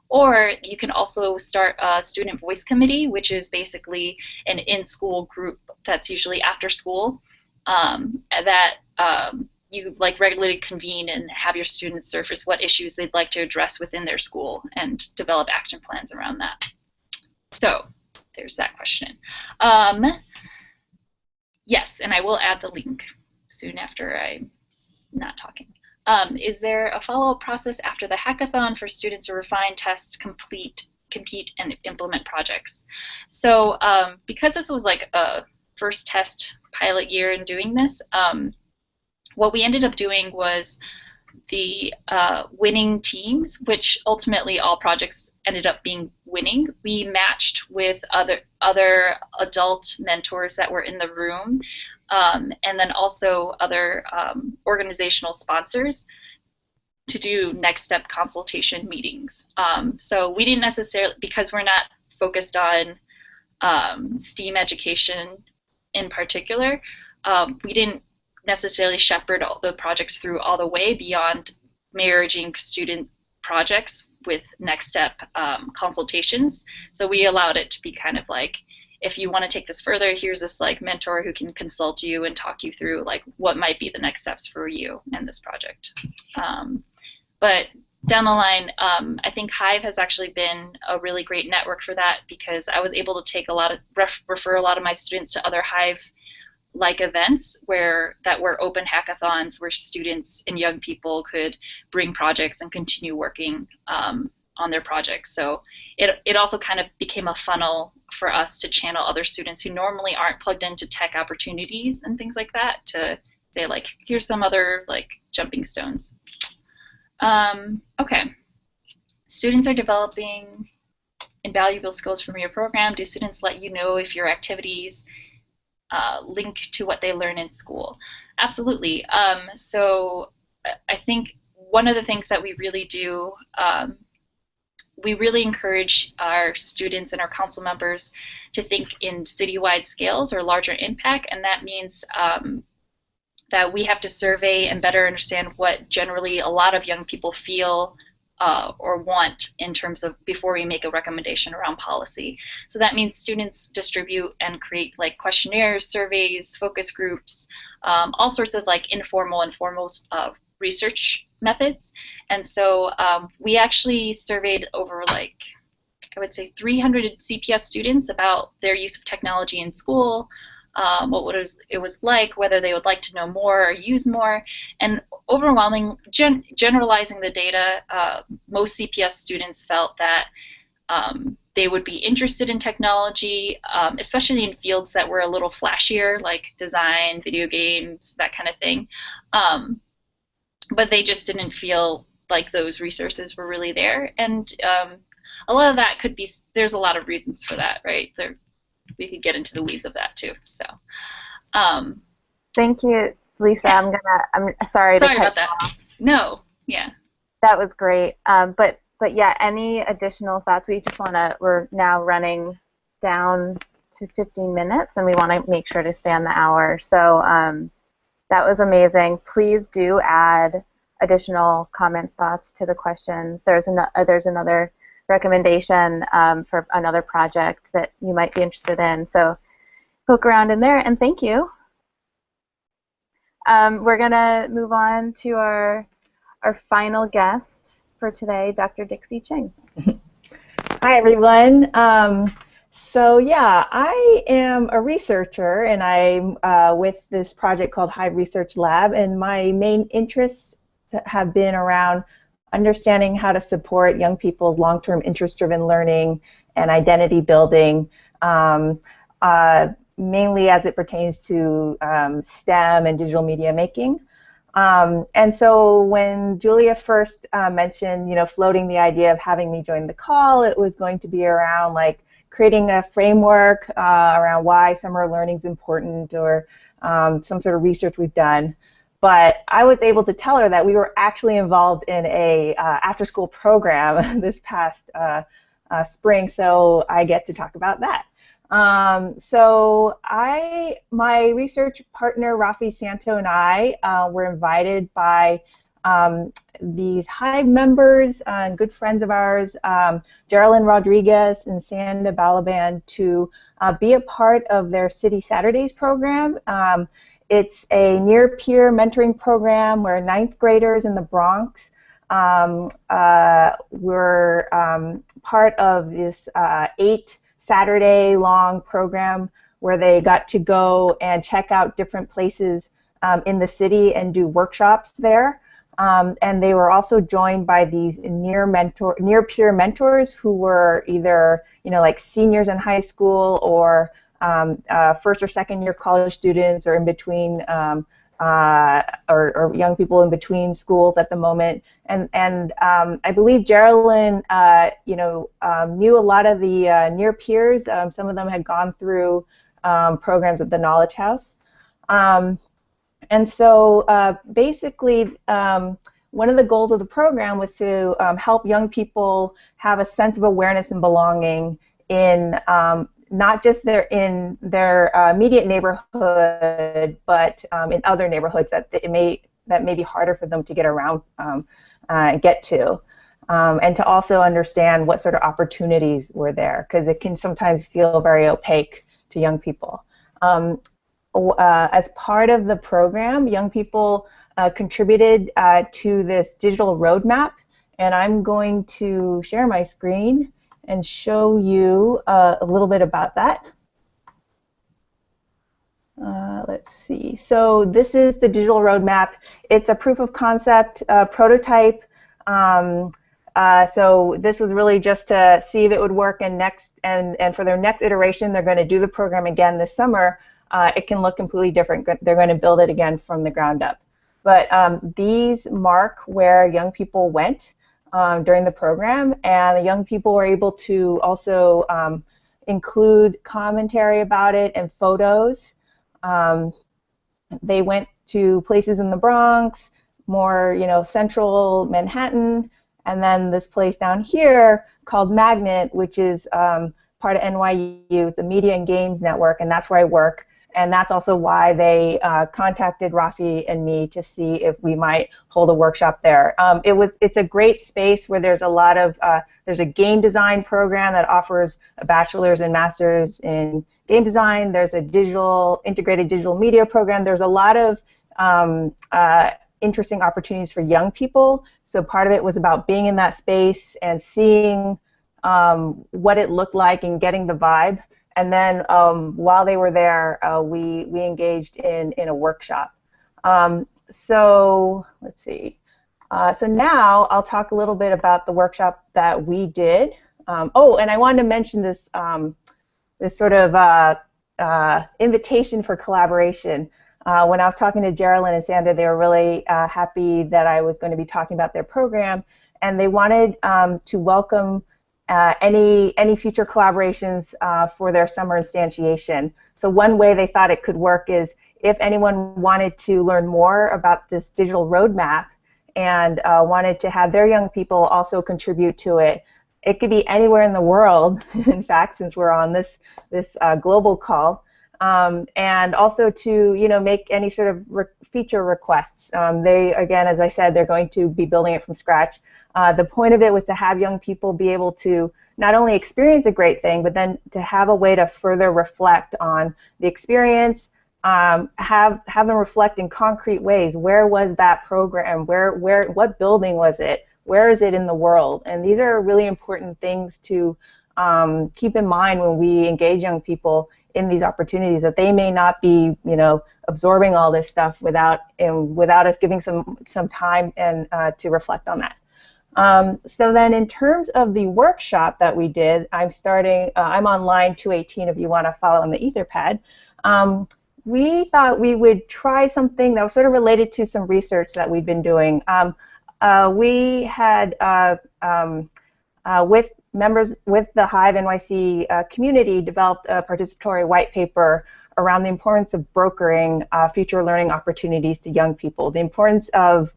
Or you can also start a student voice committee, which is basically an in-school group that's usually after school that you like regularly convene and have your students surface what issues they'd like to address within their school and develop action plans around that. So there's that question. Yes, and I will add the link soon after I'm not talking. Is there a follow-up process after the hackathon for students to refine, test, compete, and implement projects? So because this was like a first test pilot year in doing this, what we ended up doing was the winning teams, which ultimately all projects ended up being winning. We matched with other adult mentors that were in the room, and then also other organizational sponsors to do next step consultation meetings. So we didn't necessarily, because we're not focused on STEAM education in particular, we didn't necessarily shepherd all the projects through all the way beyond merging student projects with next step consultations. So we allowed it to be kind of like, if you want to take this further, here's this like mentor who can consult you and talk you through like what might be the next steps for you and this project. But down the line, I think Hive has actually been a really great network for that, because I was able to take a lot of refer a lot of my students to other Hive like events that were open hackathons where students and young people could bring projects and continue working on their projects. So it also kind of became a funnel for us to channel other students who normally aren't plugged into tech opportunities and things like that to say like, here's some other like jumping stones. Okay. Students are developing invaluable skills from your program. Do students let you know if your activities link to what they learn in school? Absolutely. So I think one of the things that we really do, we really encourage our students and our council members to think in citywide scales or larger impact, and that means that we have to survey and better understand what generally a lot of young people feel or want in terms of before we make a recommendation around policy. So that means students distribute and create like questionnaires, surveys, focus groups, all sorts of like informal and formal research methods. And so we actually surveyed over like, I would say 300 CPS students about their use of technology in school, what it was like, whether they would like to know more or use more, and generalizing the data, most CPS students felt that they would be interested in technology, especially in fields that were a little flashier, like design, video games, that kind of thing. But they just didn't feel like those resources were really there. And a lot of that could be, there's a lot of reasons for that, right? We could get into the weeds of that too. So, thank you, Lisa. Yeah. I'm sorry. Sorry about that. No, yeah. That was great. But yeah, any additional thoughts? We're now running down to 15 minutes, and we want to make sure to stay on the hour. So that was amazing. Please do add additional comments, thoughts to the questions. There's another recommendation for another project that you might be interested in. So poke around in there, and thank you. We're going to move on to our final guest for today, Dr. Dixie Ching. Hi, everyone. So yeah, I am a researcher, and I'm with this project called Hive Research Lab, and my main interests have been around understanding how to support young people's long-term interest-driven learning and identity building, um, uh, mainly as it pertains to STEM and digital media making. And so when Julia first mentioned, floating the idea of having me join the call, it was going to be around like creating a framework around why summer learning is important, or some sort of research we've done. But I was able to tell her that we were actually involved in a after-school program this past spring, so I get to talk about that. So my research partner, Rafi Santo, and I were invited by these Hive members and good friends of ours, Geraldine Rodriguez and Sanda Balaban, to be a part of their City Saturdays program. It's a near-peer mentoring program where ninth graders in the Bronx were part of this 8-Saturday-long program where they got to go and check out different places in the city and do workshops there. And they were also joined by these near-peer mentors who were either, like seniors in high school, or first or second year college students, or in between, or young people in between schools at the moment. And I believe Geraldine, knew a lot of the near peers. Some of them had gone through programs at the Knowledge House. And so basically, one of the goals of the program was to help young people have a sense of awareness and belonging in not just in their immediate neighborhood, but in other neighborhoods that may be harder for them to get around and get to. And to also understand what sort of opportunities were there, because it can sometimes feel very opaque to young people. As part of the program, young people contributed to this digital roadmap, and I'm going to share my screen and show you a little bit about that. Let's see. So this is the digital roadmap. It's a proof of concept prototype. So this was really just to see if it would work, and for their next iteration, they're going to do the program again this summer. It can look completely different. They're going to build it again from the ground up. But these mark where young people went during the program, and the young people were able to also include commentary about it and photos. They went to places in the Bronx, more central Manhattan, and then this place down here called Magnet, which is part of NYU, the Media and Games Network, and that's where I work. And that's also why they contacted Rafi and me to see if we might hold a workshop there. It's a great space where there's a lot of there's a game design program that offers a bachelor's and master's in game design. There's a integrated digital media program. There's a lot of interesting opportunities for young people. So part of it was about being in that space and seeing what it looked like and getting the vibe. And then while they were there, we engaged in a workshop. So let's see. So now I'll talk a little bit about the workshop that we did. Oh, and I wanted to mention this this sort of invitation for collaboration. When I was talking to Geraldine and Sanda, they were really happy that I was going to be talking about their program, and they wanted to welcome any future collaborations for their summer instantiation. So one way they thought it could work is if anyone wanted to learn more about this digital roadmap and wanted to have their young people also contribute to it. It could be anywhere in the world, in fact, since we're on this global call, and also to make any sort of feature requests. They, again, as I said, they're going to be building it from scratch. The point of it was to have young people be able to not only experience a great thing, but then to have a way to further reflect on the experience, have them reflect in concrete ways. Where was that program? What building was it? Where is it in the world? And these are really important things to keep in mind when we engage young people in these opportunities that they may not be, absorbing all this stuff without us giving some time and to reflect on that. So then in terms of the workshop that we did, I'm on line 218 if you want to follow on the Etherpad. We thought we would try something that was sort of related to some research that we'd been doing. We had, with the Hive NYC community, developed a participatory white paper around the importance of brokering future learning opportunities to young people, the importance of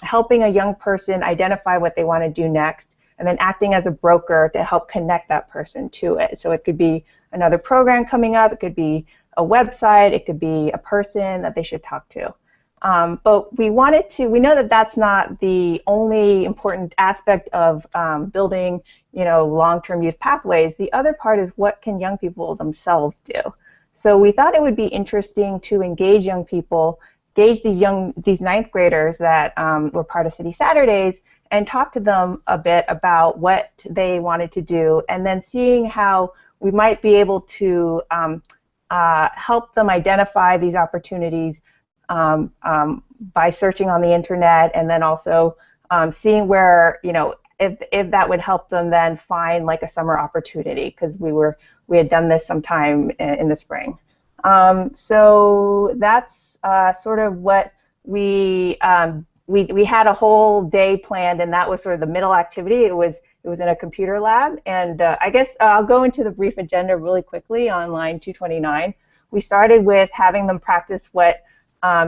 helping a young person identify what they want to do next, and then acting as a broker to help connect that person to it. So it could be another program coming up, it could be a website, it could be a person that they should talk to. But we know that that's not the only important aspect of building, long-term youth pathways. The other part is what can young people themselves do. So we thought it would be interesting to engage young people, engage these ninth graders that were part of City Saturdays, and talk to them a bit about what they wanted to do, and then seeing how we might be able to help them identify these opportunities by searching on the internet, and then also seeing where, if that would help them then find like a summer opportunity, because we had done this sometime in the spring. So that's sort of what we had a whole day planned, and that was sort of the middle activity. It was in a computer lab, and I guess I'll go into the brief agenda really quickly on line 229. We started with having them practice what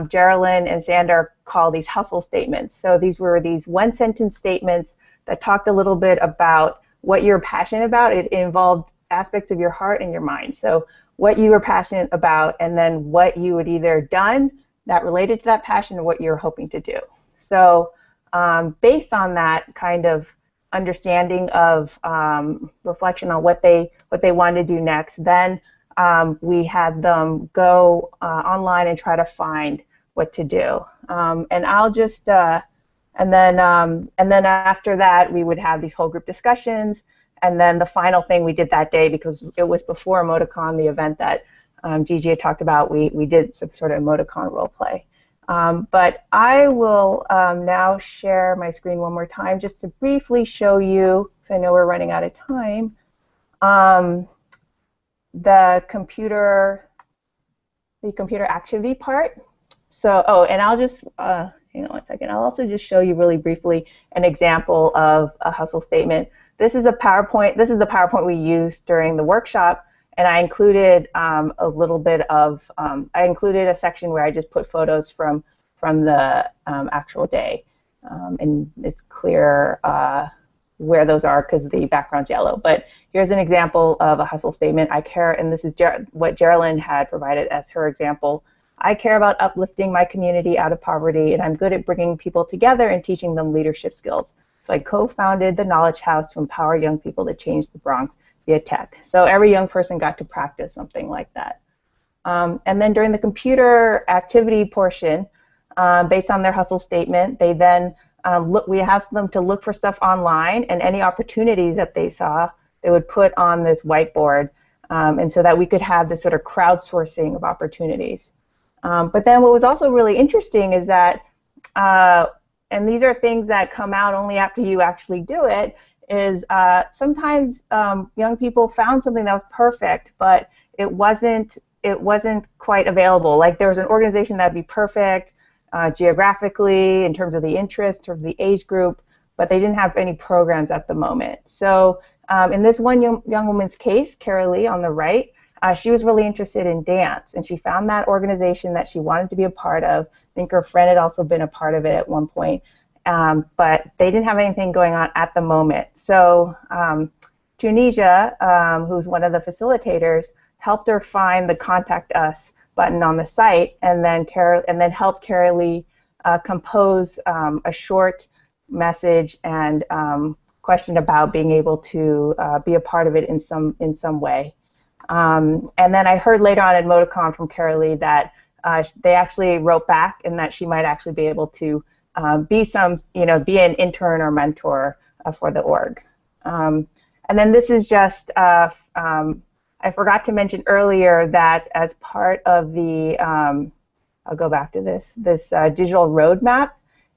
Geraldine and Xander call these hustle statements. So these were these one-sentence statements that talked a little bit about what you're passionate about. It involved aspects of your heart and your mind. So what you were passionate about, and then what you had either done that related to that passion or what you're hoping to do. So based on that kind of understanding of reflection on what they wanted to do next, then we had them go online and try to find what to do. And I'll just and then after that we would have these whole group discussions, and then the final thing we did that day, because it was before Emoticon, the event that Gigi had talked about, we did some sort of Emoticon role play. But I will now share my screen one more time just to briefly show you, because I know we're running out of time, the computer activity part. So, and I'll just, hang on one second, I'll also just show you really briefly an example of a hustle statement. This is a PowerPoint, this is the PowerPoint we used during the workshop, and I included a little bit of, I included a section where I just put photos from the actual day, and it's clear where those are because the background's yellow. But here's an example of a hustle statement. I care, and this is what Geraldine had provided as her example. I care about uplifting my community out of poverty, and I'm good at bringing people together and teaching them leadership skills. So I co-founded the Knowledge House to empower young people to change the Bronx via tech. So every young person got to practice something like that. And then during the computer activity portion, based on their hustle statement, they then we asked them to look for stuff online, and any opportunities that they saw, they would put on this whiteboard, and so that we could have this sort of crowdsourcing of opportunities. But then what was also really interesting is that, and these are things that come out only after you actually do it, is sometimes young people found something that was perfect, but it wasn't quite available. Like there was an organization that would be perfect geographically, in terms of the interest, in terms of the age group, but they didn't have any programs at the moment. So in this one young woman's case, Cara Lee on the right, she was really interested in dance, and she found that organization that she wanted to be a part of. I think her friend had also been a part of it at one point, but they didn't have anything going on at the moment. So Tunisia, who's one of the facilitators, helped her find the Contact Us button on the site, and then helped Cara Lee compose a short message and question about being able to be a part of it in some way. And then I heard later on at Emoticon from Cara Lee that they actually wrote back, and that she might actually be able to be an intern or mentor for the org. And then this is just, I forgot to mention earlier that as part of the, I'll go back to this digital roadmap,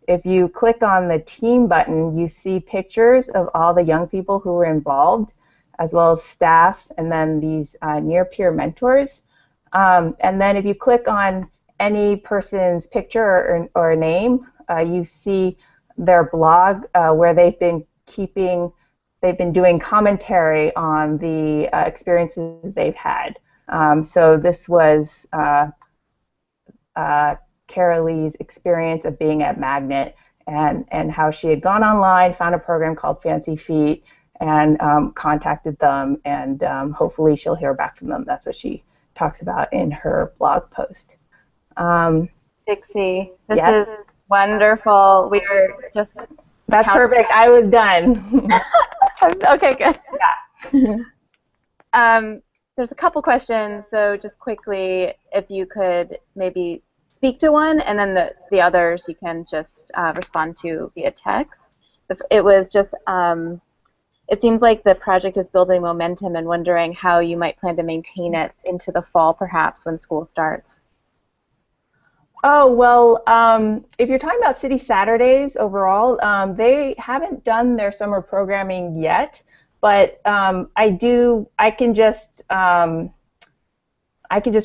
if you click on the team button, you see pictures of all the young people who were involved, as well as staff, and then these near-peer mentors. And then if you click on any person's picture or name, you see their blog where they've been doing commentary on the experiences they've had. So this was Carolee's experience of being at Magnet, and how she had gone online, found a program called Fancy Feet, and contacted them, and hopefully she'll hear back from them. That's what she talks about in her blog post. Dixie, this yes? is wonderful. We are just... That's perfect. I was done. Okay, good. Yeah. There's a couple questions, so just quickly, if you could maybe speak to one, and then the others you can just respond to via text. It was just, it seems like the project is building momentum, and wondering how you might plan to maintain it into the fall, perhaps, when school starts. Oh, well, if you're talking about City Saturdays overall, they haven't done their summer programming yet, but I can just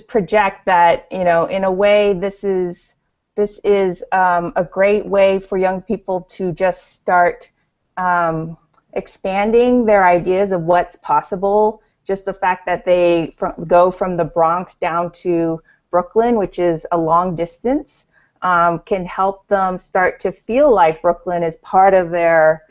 project that, you know, in a way this is a great way for young people to just start expanding their ideas of what's possible. Just the fact that they go from the Bronx down to Brooklyn, which is a long distance, can help them start to feel like Brooklyn is part of their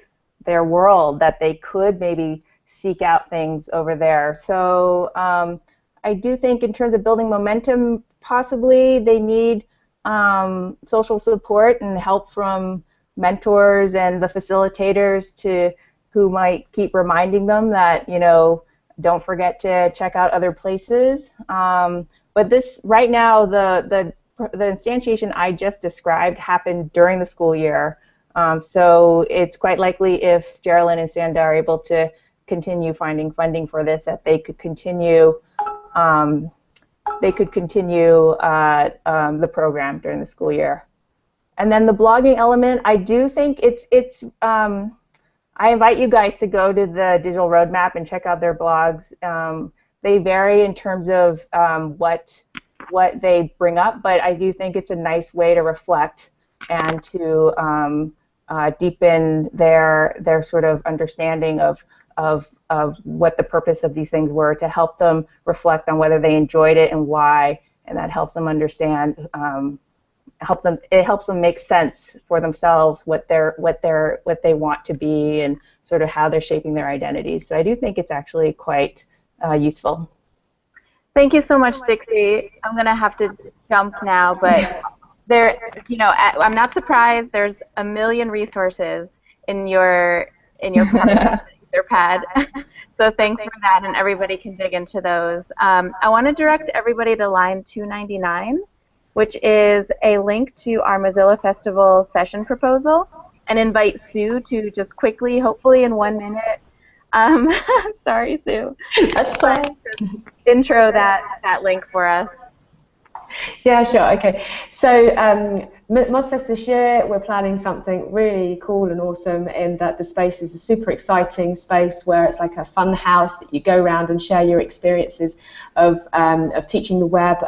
world, that they could maybe seek out things over there. So I do think in terms of building momentum, possibly they need social support and help from mentors and the facilitators who might keep reminding them that, you know, don't forget to check out other places. But this, right now, the instantiation I just described happened during the school year. So it's quite likely, if Geraldine and Sanda are able to continue finding funding for this, that they could continue the program during the school year. And then the blogging element, I do think I invite you guys to go to the digital roadmap and check out their blogs. They vary in terms of what they bring up, but I do think it's a nice way to reflect and to deepen their sort of understanding of what the purpose of these things were, to help them reflect on whether they enjoyed it and why, and that helps them understand. It helps them make sense for themselves what they want to be, and sort of how they're shaping their identities. So I do think it's actually quite useful. Thank you so much, Dixie. I'm going to have to jump now, but you know, I'm not surprised. There's a million resources in your pad. So thanks for that, and everybody can dig into those. I want to direct everybody to line 299, which is a link to our Mozilla Festival session proposal, and invite Sue to just quickly, hopefully in 1 minute, I'm sorry, Sue. That's fine. Intro that link for us. Yeah, sure. Okay. So MozFest this year, we're planning something really cool and awesome, in that the space is a super exciting space where it's like a fun house that you go around and share your experiences of teaching the web,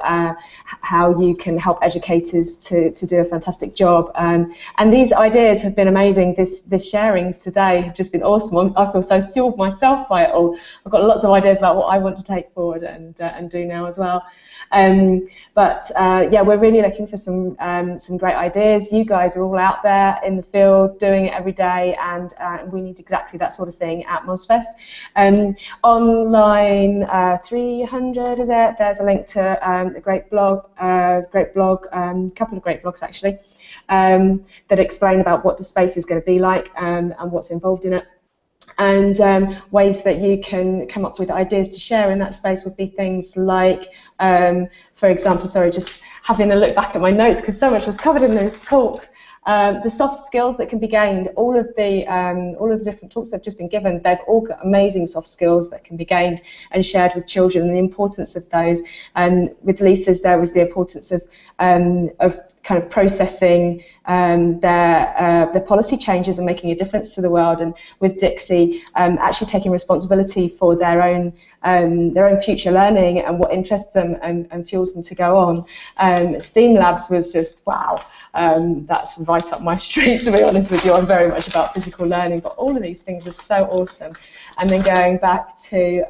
how you can help educators to do a fantastic job. And these ideas have been amazing. This sharings today have just been awesome. I feel so fueled myself by it all. I've got lots of ideas about what I want to take forward and do now as well. Yeah, we're really looking for some great ideas. You guys are all out there in the field doing it every day, and we need exactly that sort of thing at MozFest. Online 300, is it? There's a link to a great blog, couple of great blogs actually, that explain about what the space is going to be like and what's involved in it. And ways that you can come up with ideas to share in that space would be things like, for example, sorry, just having a look back at my notes because so much was covered in those talks. The soft skills that can be gained, all of the different talks that have just been given, they've all got amazing soft skills that can be gained and shared with children, and the importance of those. And with Lisa's, there was the importance of kind of processing their policy changes and making a difference to the world, and with Dixie, actually taking responsibility for their own future learning and what interests them and fuels them to go on. STEAM Labs was just wow. That's right up my street, to be honest with you. I'm very much about physical learning, but all of these things are so awesome. And then going back to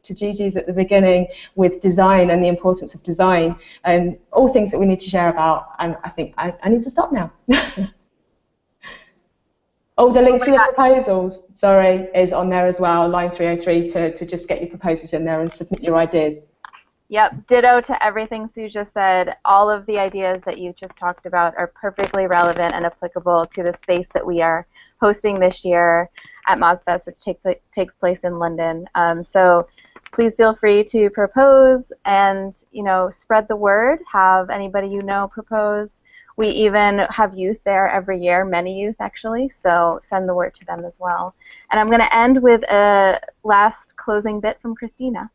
Gigi's at the beginning with design and the importance of design, and all things that we need to share about. And I think I need to stop now. Oh, the link to the proposals, sorry, is on there as well, line 303, to just get your proposals in there and submit your ideas. Yep, ditto to everything Sue just said. All of the ideas that you just talked about are perfectly relevant and applicable to the space that we are hosting this year at MozFest, which takes place in London. So please feel free to propose and, you know, spread the word. Have anybody you know propose. We even have youth there every year, many youth actually, so send the word to them as well. And I'm going to end with a last closing bit from Christina.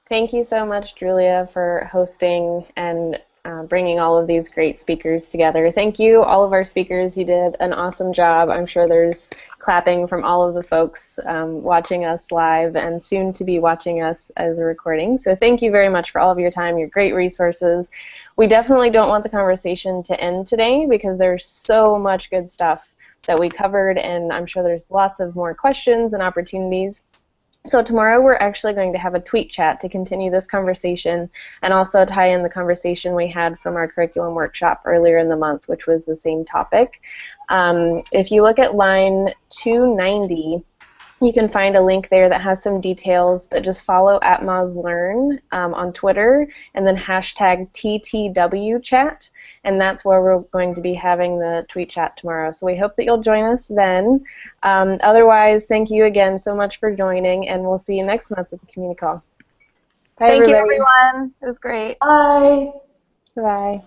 Thank you so much, Julia, for hosting and bringing all of these great speakers together. Thank you, all of our speakers. You did an awesome job. I'm sure there's clapping from all of the folks watching us live and soon to be watching us as a recording. So thank you very much for all of your time, your great resources. We definitely don't want the conversation to end today because there's so much good stuff that we covered, and I'm sure there's lots of more questions and opportunities. So tomorrow we're actually going to have a tweet chat to continue this conversation and also tie in the conversation we had from our curriculum workshop earlier in the month, which was the same topic. If you look at line 290, you can find a link there that has some details, but just follow @MozLearn on Twitter and then hashtag #TTWchat, and that's where we're going to be having the tweet chat tomorrow. So we hope that you'll join us then. Otherwise, thank you again so much for joining, and we'll see you next month at the Community Call. Bye, Thank everybody. you, everyone. It was great. Bye. Bye.